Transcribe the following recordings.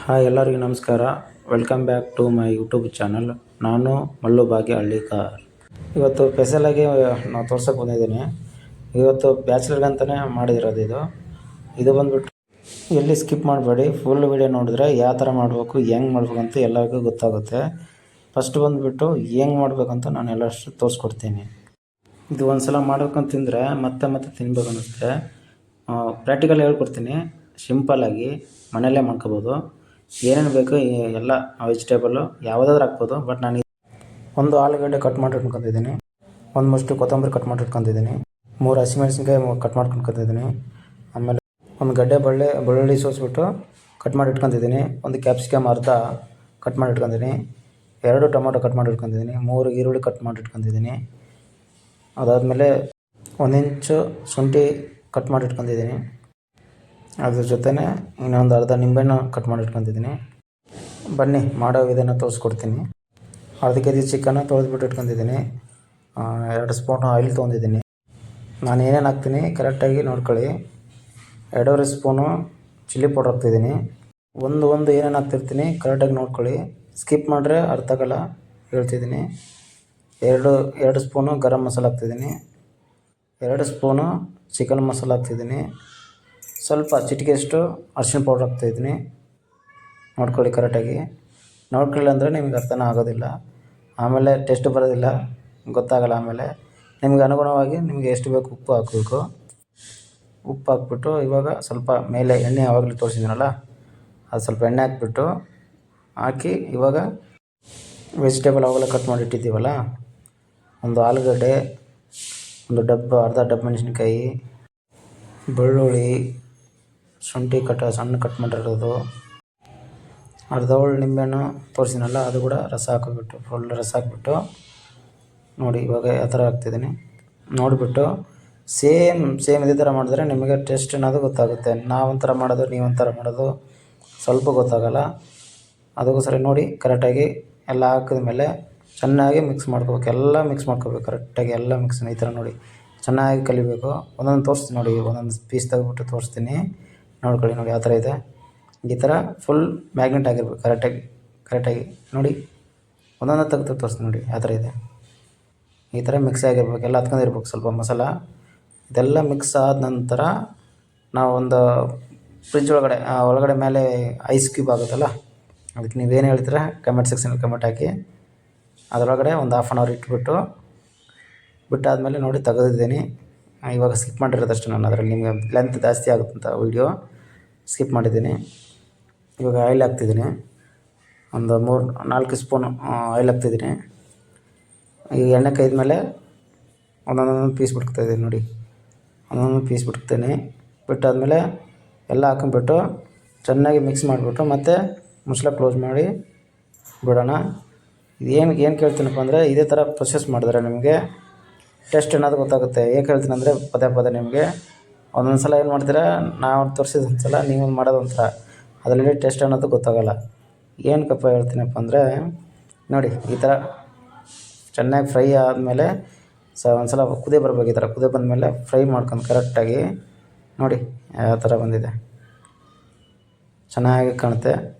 Hi ಎಲ್ಲರಿಗೂ ನಮಸ್ಕಾರ. Welcome back to my YouTube channel. ನಾನು ಮಲ್ಲು ಭಾಗ್ಯ ಹಳ್ಳಿಕಾರ್. ಇವತ್ತು ಸ್ಪೆಷಲಾಗಿ ನಾವು ತೋರ್ಸೋಕೆ ಬಂದಿದ್ದೀನಿ. ಇವತ್ತು ಬ್ಯಾಚುಲರ್ಗಂತಲೇ ಮಾಡಿರೋದು ಇದು ಬಂದುಬಿಟ್ಟು ಎಲ್ಲಿ ಸ್ಕಿಪ್ ಮಾಡಬೇಡಿ. ಫುಲ್ ವಿಡಿಯೋ ನೋಡಿದ್ರೆ ಯಾವ ಥರ ಮಾಡಬೇಕು, ಹೆಂಗೆ ಮಾಡಬೇಕು ಅಂತ ಎಲ್ಲರಿಗೂ ಗೊತ್ತಾಗುತ್ತೆ. ಫಸ್ಟ್ ಬಂದುಬಿಟ್ಟು ಹೆಂಗೆ ಮಾಡಬೇಕಂತ ನಾನು ಎಲ್ಲಷ್ಟು ತೋರಿಸ್ಕೊಡ್ತೀನಿ. ಇದು ಒಂದು ಸಲ ಮಾಡ್ಬೇಕಂತ ತಿಂದರೆ ಮತ್ತೆ ಮತ್ತೆ ತಿನ್ಬೇಕು ಅನ್ನಿಸುತ್ತೆ. ಪ್ರಾಕ್ಟಿಕಲ್ ಹೇಳ್ಕೊಡ್ತೀನಿ. ಸಿಂಪಲ್ಲಾಗಿ ಮನೆಯಲ್ಲೇ ಮಾಡ್ಕೋಬೋದು. ಏನೇನು ಬೇಕು ಎಲ್ಲ ವೆಜಿಟೇಬಲ್ಲು ಯಾವುದಾದ್ರೂ ಹಾಕ್ಬೋದು. ಬಟ್ ನಾನು ಒಂದು ಆಲೂಗಡ್ಡೆ ಕಟ್ ಮಾಡಿ ಇಟ್ಕೊಂಡಿದ್ದೀನಿ, ಒಂದು ಮುಷ್ಟು ಕೊತ್ತಂಬರಿ ಕಟ್ ಮಾಡಿ ಇಟ್ಕೊಂಡಿದ್ದೀನಿ, 3 ಹಸಿಮೆಣಸಿನ್ಕಾಯಿ ಕಟ್ ಮಾಡ್ಕೊಂಡಿದ್ದೀನಿ, ಆಮೇಲೆ ಒಂದು ಗಡ್ಡೆ ಬೆಳ್ಳುಳ್ಳಿ ಸೋಸಿಬಿಟ್ಟು ಕಟ್ ಮಾಡಿ ಇಟ್ಕೊಂಡಿದ್ದೀನಿ, ಒಂದು ಕ್ಯಾಪ್ಸಿಕಮ್ ಅರ್ಧ ಕಟ್ ಮಾಡಿ ಇಟ್ಕೊಂಡಿದ್ದೀನಿ, 2 ಟೊಮೊಟೊ ಕಟ್ ಮಾಡಿ ಇಟ್ಕೊಂಡಿದ್ದೀನಿ, 3 ಈರುಳ್ಳಿ ಕಟ್ ಮಾಡಿ ಇಟ್ಕೊಂಡಿದ್ದೀನಿ. ಅದಾದಮೇಲೆ 1 ಇಂಚು ಶುಂಠಿ ಕಟ್ ಮಾಡಿ ಇಟ್ಕೊಂಡಿದ್ದೀನಿ. ಅದ್ರ ಜೊತೆನೇ ಇನ್ನೊಂದು ಅರ್ಧ ನಿಂಬೆಹಣ್ಣು ಕಟ್ ಮಾಡಿ ಇಟ್ಕೊಂಡಿದ್ದೀನಿ. ಬನ್ನಿ ಮಾಡೋ ವಿಧಾನ ತೋರಿಸ್ಕೊಡ್ತೀನಿ. ಅರ್ಧ ಕೆ ಜಿ ಚಿಕನ್ನ ತೊಳೆದ್ಬಿಟ್ಟು ಇಟ್ಕೊಂಡಿದ್ದೀನಿ. 2 ಸ್ಪೂನು ಆಯಿಲ್ ತೊಗೊಂಡಿದ್ದೀನಿ. ನಾನು ಏನೇನು ಹಾಕ್ತೀನಿ ಕರೆಕ್ಟಾಗಿ ನೋಡ್ಕೊಳ್ಳಿ. 2.5 ಸ್ಪೂನು ಚಿಲ್ಲಿ ಪೌಡ್ರ್ ಹಾಕ್ತಿದ್ದೀನಿ. ಒಂದು ಏನೇನು ಹಾಕ್ತಿರ್ತೀನಿ ಕರೆಕ್ಟಾಗಿ ನೋಡ್ಕೊಳ್ಳಿ. ಸ್ಕಿಪ್ ಮಾಡಿದ್ರೆ ಅರ್ಥ ಆಗಲ್ಲ, ಹೇಳ್ತಿದ್ದೀನಿ. 2 ಸ್ಪೂನು ಗರಂ ಮಸಾಲ ಹಾಕ್ತಿದ್ದೀನಿ. 2 ಸ್ಪೂನು ಚಿಕನ್ ಮಸಾಲ ಹಾಕ್ತಿದ್ದೀನಿ. ಸ್ವಲ್ಪ ಚಿಟಿಕೆಯಷ್ಟು ಅರಿಶಿಣ ಪೌಡ್ರ್ ಹಾಕ್ತಾಯಿದ್ದೀನಿ. ನೋಡ್ಕೊಳ್ಳಿ ಕರೆಕ್ಟಾಗಿ. ನೋಡ್ಕೊಳ್ಳಿ ಅಂದರೆ ನಿಮಗೆ ಅರ್ಥನೇ ಆಗೋದಿಲ್ಲ, ಆಮೇಲೆ ಟೇಸ್ಟ್ ಬರೋದಿಲ್ಲ, ಗೊತ್ತಾಗಲ್ಲ. ಆಮೇಲೆ ನಿಮಗೆ ಅನುಗುಣವಾಗಿ ನಿಮಗೆ ಎಷ್ಟು ಬೇಕು ಉಪ್ಪು ಹಾಕಬೇಕು. ಉಪ್ಪು ಹಾಕ್ಬಿಟ್ಟು ಇವಾಗ ಸ್ವಲ್ಪ ಮೇಲೆ ಎಣ್ಣೆ ಆವಾಗಲೇ ತೋರಿಸಿದ್ದೀನಲ್ಲ, ಅದು ಸ್ವಲ್ಪ ಎಣ್ಣೆ ಹಾಕಿ ಇವಾಗ ವೆಜಿಟೇಬಲ್ ಅವಾಗಲೇ ಕಟ್ ಮಾಡಿ ಇಟ್ಟಿದ್ದೀವಲ್ಲ, ಒಂದು ಆಲೂಗಡ್ಡೆ, ಅರ್ಧ ಡಬ್ಬ ಮೆಣಸಿನ್ಕಾಯಿ, ಬೆಳ್ಳುಳ್ಳಿ, ಶುಂಠಿ ಸಣ್ಣ ಕಟ್ ಮಾಡಿರೋದು, ಅರ್ಧ ಹೋಳು ನಿಂಬೆಹಣ್ಣು ತೋರಿಸಿನಲ್ಲ, ಅದು ಕೂಡ ಫುಲ್ ರಸ ಹಾಕ್ಬಿಟ್ಟು ನೋಡಿ ಇವಾಗ ಯಾವ ಥರ ಹಾಕ್ತಿದ್ದೀನಿ. ನೋಡಿಬಿಟ್ಟು ಸೇಮ್ ಇದೇ ಥರ ಮಾಡಿದ್ರೆ ನಿಮಗೆ ಟೇಸ್ಟ್ ಅನ್ನೋದು ಗೊತ್ತಾಗುತ್ತೆ. ನಾವೊಂಥರ ಮಾಡೋದು, ನೀವೊಂಥರ ಮಾಡೋದು ಸ್ವಲ್ಪ ಗೊತ್ತಾಗಲ್ಲ. ಅದಕ್ಕೋಸ್ಕರ ನೋಡಿ ಕರೆಕ್ಟಾಗಿ ಎಲ್ಲ ಹಾಕಿದ ಮೇಲೆ ಚೆನ್ನಾಗಿ ಮಿಕ್ಸ್ ಮಾಡ್ಕೋಬೇಕು. ಎಲ್ಲ ಮಿಕ್ಸ್ ಮಾಡ್ಕೋಬೇಕು ಕರೆಕ್ಟಾಗಿ, ಎಲ್ಲ ಮಿಕ್ಸ್ ಈ ಥರ ನೋಡಿ ಚೆನ್ನಾಗಿ ಕಲಿಬೇಕು. ಒಂದೊಂದು ತೋರಿಸ್ತೀನಿ ನೋಡಿ, ಒಂದೊಂದು ಪೀಸ್ ತೆಗೆದ್ಬಿಟ್ಟು ತೋರಿಸ್ತೀನಿ. ನೋಡ್ಕೊಳ್ಳಿ ನೋಡಿ ಯಾವ ಥರ ಇದೆ. ಈ ಥರ ಫುಲ್ ಮ್ಯಾಗ್ನೆಟ್ ಆಗಿರ್ಬೇಕು ಕರೆಕ್ಟಾಗಿ ನೋಡಿ. ಒಂದೊಂದು ತೆಗೆದು ತೋರಿಸ್ತೀನಿ ನೋಡಿ ಯಾವ ಥರ ಇದೆ. ಈ ಥರ ಮಿಕ್ಸ್ ಆಗಿರ್ಬೇಕು, ಎಲ್ಲ ಹತ್ಕೊಂಡಿರ್ಬೇಕು ಸ್ವಲ್ಪ ಮಸಾಲ. ಇದೆಲ್ಲ ಮಿಕ್ಸ್ ಆದ ನಂತರ ನಾವು ಒಂದು ಫ್ರಿಜ್ ಒಳಗಡೆ ಮೇಲೆ ಐಸ್ ಕ್ಯೂಬ್ ಆಗುತ್ತಲ್ಲ, ಅದಕ್ಕೆ ನೀವೇನು ಹೇಳ್ತೀರಾ ಕಮೆಂಟ್ ಸೆಕ್ಷನಲ್ಲಿ ಕಮೆಂಟ್ ಹಾಕಿ. ಅದರೊಳಗಡೆ ಒಂದು ½ ಆನ್ ಅವರ್ ಬಿಟ್ಟಾದಮೇಲೆ ನೋಡಿ ತೆಗೆದಿದ್ದೀನಿ. ಇವಾಗ ಸ್ಕಿಪ್ ಮಾಡಿರೋದಷ್ಟು ನಾನು, ಅದರಲ್ಲಿ ನಿಮಗೆ ಲೆಂತ್ ಜಾಸ್ತಿ ಆಗುತ್ತಂತ ವೀಡಿಯೋ ಸ್ಕಿಪ್ ಮಾಡಿದ್ದೀನಿ. ಇವಾಗ ಆಯಿಲ್ ಹಾಕ್ತಿದ್ದೀನಿ, ಒಂದು 3-4 ಸ್ಪೂನು ಆಯಿಲ್ ಹಾಕ್ತಿದ್ದೀನಿ. ಈಗ ಎಣ್ಣೆ ಕಾಯ್ದ್ಮೇಲೆ ಒಂದೊಂದೊಂದು ಪೀಸ್ ಬಿಟ್ಕೊತಾಯಿದ್ದೀನಿ ನೋಡಿ, ಒಂದೊಂದು ಪೀಸ್ ಬಿಟ್ಟಾದಮೇಲೆ ಎಲ್ಲ ಹಾಕೊಂಡ್ಬಿಟ್ಟು ಚೆನ್ನಾಗಿ ಮಿಕ್ಸ್ ಮಾಡಿಬಿಟ್ಟು ಮತ್ತೆ ಮುಚ್ಚಳ ಕ್ಲೋಸ್ ಮಾಡಿ ಬಿಡೋಣ. ಏನು ಕೇಳ್ತೀನಪ್ಪ ಅಂದರೆ ಇದೇ ಥರ ಪ್ರೊಸೆಸ್ ಮಾಡಿದ್ರೆ ನಿಮಗೆ ಟೇಸ್ಟ್ ಅನ್ನೋದು ಗೊತ್ತಾಗುತ್ತೆ. ಏಕೆ ಹೇಳ್ತೀನಿ ಅಂದರೆ ಪದೇ ನಿಮಗೆ ಒಂದೊಂದು ಸಲ ಏನು ಮಾಡ್ತೀರಾ, ನಾವು ತೋರಿಸಿದ ಒಂದು ಸಲ ನೀವು ಮಾಡೋದು ಒಂಥರ, ಅದರಲ್ಲಿ ಟೇಸ್ಟ್ ಅನ್ನೋದು ಗೊತ್ತಾಗಲ್ಲ. ಏನಕ್ಕಪ್ಪ ಹೇಳ್ತೀನಪ್ಪ ಅಂದರೆ ನೋಡಿ ಈ ಥರ ಚೆನ್ನಾಗಿ ಫ್ರೈ ಆದಮೇಲೆ ಒಂದು ಸಲ ಕುದಿ ಬರಬೇಕು. ಈ ಥರ ಕುದಿ ಬಂದಮೇಲೆ ಫ್ರೈ ಮಾಡ್ಕೊಂಡು ಕರೆಕ್ಟಾಗಿ ನೋಡಿ ಯಾವ ಥರ ಬಂದಿದೆ, ಚೆನ್ನಾಗಿ ಕಾಣುತ್ತೆ.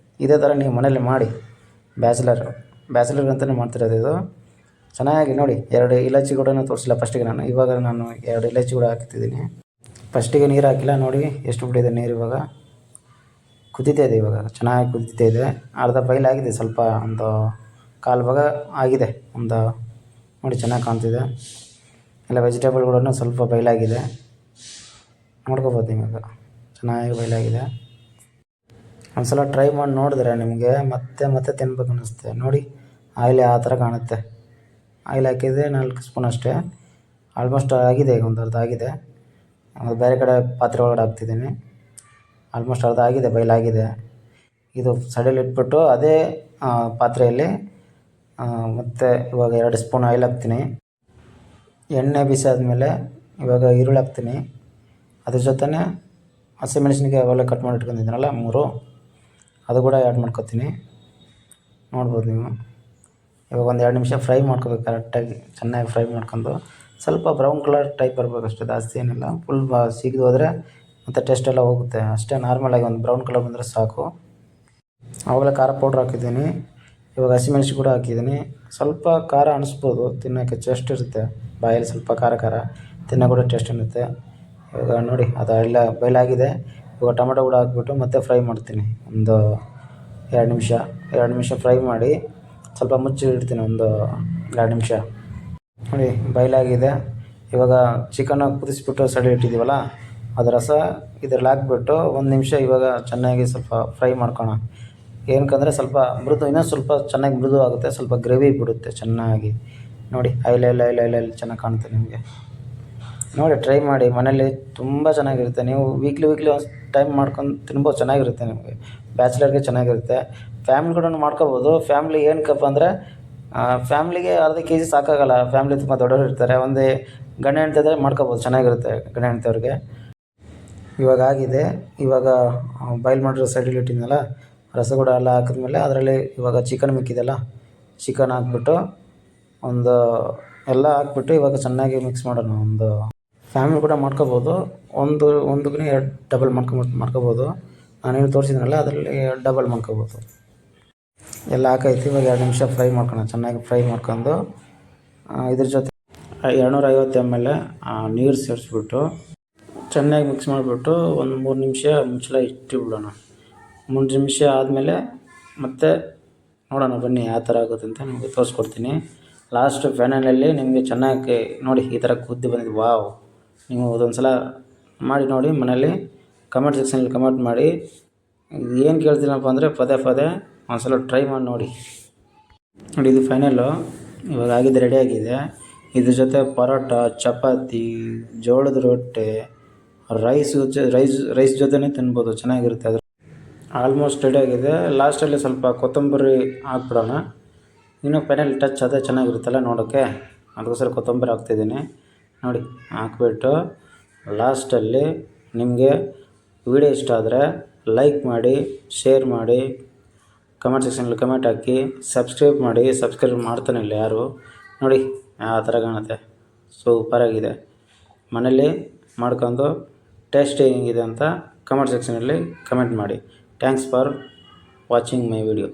ಇದೇ ಥರ ನೀವು ಮನೇಲಿ ಮಾಡಿ. ಬ್ಯಾಚುಲರ್ಗಂತಲೇ ಮಾಡ್ತಿರೋದು ಇದು. ಚೆನ್ನಾಗಿ ನೋಡಿ. 2 ಇಲಾಚಿ ಕೂಡ ತೋರಿಸಿಲ್ಲ ಫಸ್ಟಿಗೆ ನಾನು, ಇವಾಗ ನಾನು 2 ಇಲಾಚಿ ಕೂಡ ಹಾಕ್ತಿದ್ದೀನಿ. ಫಸ್ಟಿಗೆ ನೀರು ಹಾಕಿಲ್ಲ ನೋಡಿ ಎಷ್ಟು ಬಿಟ್ಟಿದೆ ನೀರು. ಇವಾಗ ಕುದೀತಾ ಇದೆ, ಇವಾಗ ಚೆನ್ನಾಗಿ ಕುದೀತಾ ಇದೆ. ಅರ್ಧ ಬೈಲಾಗಿದೆ, ಸ್ವಲ್ಪ ಒಂದು 1/4 ಭಾಗ ಆಗಿದೆ ಒಂದು ನೋಡಿ, ಚೆನ್ನಾಗಿ ಕಾಣ್ತಿದೆ. ಎಲ್ಲ ವೆಜಿಟೇಬಲ್ ಕೂಡ ಸ್ವಲ್ಪ ಬೈಲಾಗಿದೆ, ನೋಡ್ಕೋಬೋದು ಇವಾಗ ಚೆನ್ನಾಗಿ ಬೈಲಾಗಿದೆ. ಒಂದು ಸಲ ಟ್ರೈ ಮಾಡಿ ನೋಡಿದ್ರೆ ನಿಮಗೆ ಮತ್ತೆ ತಿನ್ಬೇಕು ಅನ್ನಿಸುತ್ತೆ. ನೋಡಿ ಆಯಿಲ್ ಆ ಥರ ಕಾಣುತ್ತೆ. ಆಯಿಲ್ ಹಾಕಿದರೆ 4 ಸ್ಪೂನ್ ಅಷ್ಟೇ, ಆಲ್ಮೋಸ್ಟ್ ಆಗಿದೆ. ಈಗ ಒಂದು ಅರ್ಧ ಆಗಿದೆ. ಬೇರೆ ಕಡೆ ಪಾತ್ರೆ ಒಳಗಡೆ ಹಾಕ್ತಿದ್ದೀನಿ. ಆಲ್ಮೋಸ್ಟ್ ಅರ್ಧ ಆಗಿದೆ, ಬೈಲಾಗಿದೆ. ಇದು ಸೈಡಲ್ಲಿ ಇಟ್ಬಿಟ್ಟು ಅದೇ ಪಾತ್ರೆಯಲ್ಲಿ ಮತ್ತು ಇವಾಗ 2 ಸ್ಪೂನ್ ಆಯಿಲ್ ಹಾಕ್ತೀನಿ. ಎಣ್ಣೆ ಬಿಸಿ ಆದಮೇಲೆ ಇವಾಗ ಈರುಳ್ಳಿ ಹಾಕ್ತೀನಿ. ಅದ್ರ ಜೊತೆನೇ ಹಸಿಮೆಣಸಿನ್ಕಾಯಿ ಅವೆಲ್ಲ ಕಟ್ ಮಾಡಿ ಇಟ್ಕೊಂಡಿದ್ದೀನಲ್ಲ 3, ಅದು ಕೂಡ ಆ್ಯಡ್ ಮಾಡ್ಕೊತೀನಿ. ನೋಡ್ಬೋದು ನೀವು. ಇವಾಗ ಒಂದು 2 ನಿಮಿಷ ಫ್ರೈ ಮಾಡ್ಕೋಬೇಕು ಕರೆಕ್ಟಾಗಿ, ಚೆನ್ನಾಗಿ ಫ್ರೈ ಮಾಡ್ಕೊಂಡು ಸ್ವಲ್ಪ ಬ್ರೌನ್ ಕಲರ್ ಟೈಪ್ ಬರಬೇಕು ಅಷ್ಟೇ, ಜಾಸ್ತಿ ಏನಿಲ್ಲ. ಫುಲ್ ಸಿಗದು ಹೋದರೆ ಮತ್ತು ಟೇಸ್ಟ್ ಎಲ್ಲ ಹೋಗುತ್ತೆ ಅಷ್ಟೇ. ನಾರ್ಮಲಾಗಿ ಒಂದು ಬ್ರೌನ್ ಕಲರ್ ಬಂದರೆ ಸಾಕು. ಆವಾಗಲೇ ಖಾರ ಪೌಡ್ರ್ ಹಾಕಿದ್ದೀನಿ. ಇವಾಗ ಹಸಿಮೆಣ್ಸು ಕೂಡ ಹಾಕಿದ್ದೀನಿ. ಸ್ವಲ್ಪ ಖಾರ ಅನಿಸ್ಬೋದು, ತಿನ್ನೋಕ್ಕೆ ಟೇಸ್ಟ್ ಇರುತ್ತೆ. ಬಾಯಲ್ಲಿ ಸ್ವಲ್ಪ ಖಾರ ಖಾರ ತಿನ್ನೋ ಕೂಡ ಟೇಸ್ಟ್ ಇರುತ್ತೆ. ಇವಾಗ ನೋಡಿ ಅದೆಲ್ಲ ಬಾಯ್ಲಾಗಿದೆ. ಇವಾಗ ಟೊಮೆಟೊ ಕೂಡ ಹಾಕ್ಬಿಟ್ಟು ಮತ್ತೆ ಫ್ರೈ ಮಾಡ್ತೀನಿ. ಒಂದು 2 ನಿಮಿಷ ಫ್ರೈ ಮಾಡಿ ಸ್ವಲ್ಪ ಮುಚ್ಚಿ ಇಡ್ತೀನಿ ಒಂದು 2 ನಿಮಿಷ. ನೋಡಿ ಬಾಯ್ಲಾಗಿದೆ. ಇವಾಗ ಚಿಕನ್ ಕುದಿಸ್ಬಿಟ್ಟು ಸೈಡ್ ಇಟ್ಟಿದ್ದೀವಲ್ಲ, ಅದು ರಸ ಇದ್ರಲ್ಲಿ ಹಾಕ್ಬಿಟ್ಟು 1 ನಿಮಿಷ ಇವಾಗ ಚೆನ್ನಾಗಿ ಸ್ವಲ್ಪ ಫ್ರೈ ಮಾಡ್ಕೋಣ. ಏನಕ್ಕಂದರೆ ಸ್ವಲ್ಪ ಇನ್ನೂ ಸ್ವಲ್ಪ ಚೆನ್ನಾಗಿ ಮೃದು ಆಗುತ್ತೆ, ಸ್ವಲ್ಪ ಗ್ರೇವಿ ಬಿಡುತ್ತೆ ಚೆನ್ನಾಗಿ. ನೋಡಿ ಐಲ್ ಚೆನ್ನಾಗಿ ಕಾಣುತ್ತೆ ನಿಮಗೆ. ನೋಡಿ ಟ್ರೈ ಮಾಡಿ ಮನೇಲಿ, ತುಂಬ ಚೆನ್ನಾಗಿರುತ್ತೆ. ನೀವು ವೀಕ್ಲಿ ಒಂದು ಟೈಮ್ ಮಾಡ್ಕೊಂಡು ತಿನ್ಬೋದು, ಚೆನ್ನಾಗಿರುತ್ತೆ ನಿಮಗೆ. ಬ್ಯಾಚುಲರ್ಗೆ ಚೆನ್ನಾಗಿರುತ್ತೆ. ಫ್ಯಾಮಿಲಿ ಕೂಡ ಮಾಡ್ಕೋಬೋದು. ಫ್ಯಾಮ್ಲಿ ಏನಕ್ಕಪ್ಪ ಅಂದರೆ ಫ್ಯಾಮ್ಲಿಗೆ ಅರ್ಧ ಕೆ ಜಿ ಸಾಕಾಗಲ್ಲ. ಫ್ಯಾಮ್ಲಿ ತುಂಬ ದೊಡ್ಡವರು ಇರ್ತಾರೆ. ಒಂದೇ ಗಂಡ ಹೆಂಡ್ತಿ ಇದ್ದರೆ ಮಾಡ್ಕೋಬೋದು, ಚೆನ್ನಾಗಿರುತ್ತೆ ಗಂಡ ಹೆಂಡ್ತಿಯವ್ರಿಗೆ. ಇವಾಗ ಆಗಿದೆ. ಇವಾಗ ಬಾಯ್ಲ್ ಮಾಡಿರೋ ಸೈಡಲ್ಲಿ ಇಟ್ಟಿದ್ನಲ್ಲ, ರಸ ಕೂಡ ಎಲ್ಲ ಹಾಕಿದ್ಮೇಲೆ ಅದರಲ್ಲಿ ಇವಾಗ ಚಿಕನ್ ಮಿಕ್ಕಿದೆಲ್ಲ, ಚಿಕನ್ ಹಾಕ್ಬಿಟ್ಟು ಎಲ್ಲ ಹಾಕ್ಬಿಟ್ಟು ಇವಾಗ ಚೆನ್ನಾಗಿ ಮಿಕ್ಸ್ ಮಾಡೋಣ. ಒಂದು ಫ್ಯಾಮಿಲಿ ಕೂಡ ಮಾಡ್ಕೋಬೋದು. ಒಂದಕ್ಕೆ 2 ಡಬಲ್ ಮಾಡ್ಕೋಬೋದು. ನಾನೇನು ತೋರಿಸಿದ್ನಲ್ಲ ಅದರಲ್ಲಿ ಡಬಲ್ ಮಾಡ್ಕೋಬೋದು. ಎಲ್ಲ ಹಾಕೈತಿ. ಇವಾಗ 2 ನಿಮಿಷ ಫ್ರೈ ಮಾಡ್ಕೊಳ್ಳೋಣ. ಚೆನ್ನಾಗಿ ಫ್ರೈ ಮಾಡ್ಕೊಂಡು ಇದ್ರ ಜೊತೆ 250 ml ನೀರು ಸೇರಿಸ್ಬಿಟ್ಟು ಚೆನ್ನಾಗಿ ಮಿಕ್ಸ್ ಮಾಡಿಬಿಟ್ಟು ಒಂದು 3 ನಿಮಿಷ ಮುಚ್ಚಳ ಇಟ್ಟುಬಿಡೋಣ. 3 ನಿಮಿಷ ಆದಮೇಲೆ ಮತ್ತೆ ನೋಡೋಣ ಬನ್ನಿ ಯಾವ ಥರ ಆಗುತ್ತೆ ಅಂತ ನಿಮಗೆ ತೋರಿಸ್ಕೊಡ್ತೀನಿ. ಲಾಸ್ಟ್ ಫೈನಲಲ್ಲಿ ನಿಮಗೆ ಚೆನ್ನಾಗಿ ನೋಡಿ ಈ ಥರ ಕುದ್ದು ಬಂದಿದೆ. ವಾವ್! ನೀವು ಅದೊಂದು ಸಲ ಮಾಡಿ ನೋಡಿ ಮನೇಲಿ. ಕಮೆಂಟ್ ಸೆಕ್ಷನಲ್ಲಿ ಕಮೆಂಟ್ ಮಾಡಿ. ಏನು ಕೇಳ್ತೀನಪ್ಪ ಅಂದರೆ ಪದೇ ಒಂದು ಸಲ ಟ್ರೈ ಮಾಡಿ ನೋಡಿ. ನೋಡಿ ಇದು ಫೈನಲ್ಲು. ಇವಾಗ ಆಗಿದೆ, ರೆಡಿಯಾಗಿದೆ. ಇದ್ರ ಜೊತೆ ಪರೋಟ, ಚಪಾತಿ, ಜೋಳದ ರೊಟ್ಟಿ, ರೈಸ್ ಜೊತೆನೇ ತಿನ್ಬೋದು, ಚೆನ್ನಾಗಿರುತ್ತೆ. ಅದು ಆಲ್ಮೋಸ್ಟ್ ರೆಡಿಯಾಗಿದೆ. ಲಾಸ್ಟಲ್ಲಿ ಸ್ವಲ್ಪ ಕೊತ್ತಂಬರಿ ಹಾಕ್ಬಿಡೋಣ. ಇನ್ನೂ ಫೈನಲ್ ಟಚ್ ಅದೇ ಚೆನ್ನಾಗಿರುತ್ತಲ್ಲ ನೋಡೋಕ್ಕೆ, ಅದಕ್ಕೋಸ್ಕರ ಕೊತ್ತಂಬರಿ ಹಾಕ್ತಿದ್ದೀನಿ. ನೋಡಿ ಹಾಕ್ಬಿಟ್ಟು ಲಾಸ್ಟಲ್ಲಿ ನಿಮಗೆ ವಿಡಿಯೋ ಇಷ್ಟ ಆದರೆ ಲೈಕ್ ಮಾಡಿ, ಶೇರ್ ಮಾಡಿ, ಕಮೆಂಟ್ ಸೆಕ್ಷನಲ್ಲಿ ಕಮೆಂಟ್ ಹಾಕಿ, ಸಬ್ಸ್ಕ್ರೈಬ್ ಮಾಡಿ. ಸಬ್ಸ್ಕ್ರೈಬ್ ಮಾಡ್ತಾನೆ ಇಲ್ಲ ಯಾರು. ನೋಡಿ ಯಾವ ಥರ ಕಾಣುತ್ತೆ, ಸೂಪರಾಗಿದೆ. ಮನೇಲಿ ಮಾಡ್ಕೊಂಡು ಟೇಸ್ಟ್ ಹೆಂಗಿದೆ ಅಂತ ಕಮೆಂಟ್ ಸೆಕ್ಷನಲ್ಲಿ ಕಮೆಂಟ್ ಮಾಡಿ. Thanks for watching my video.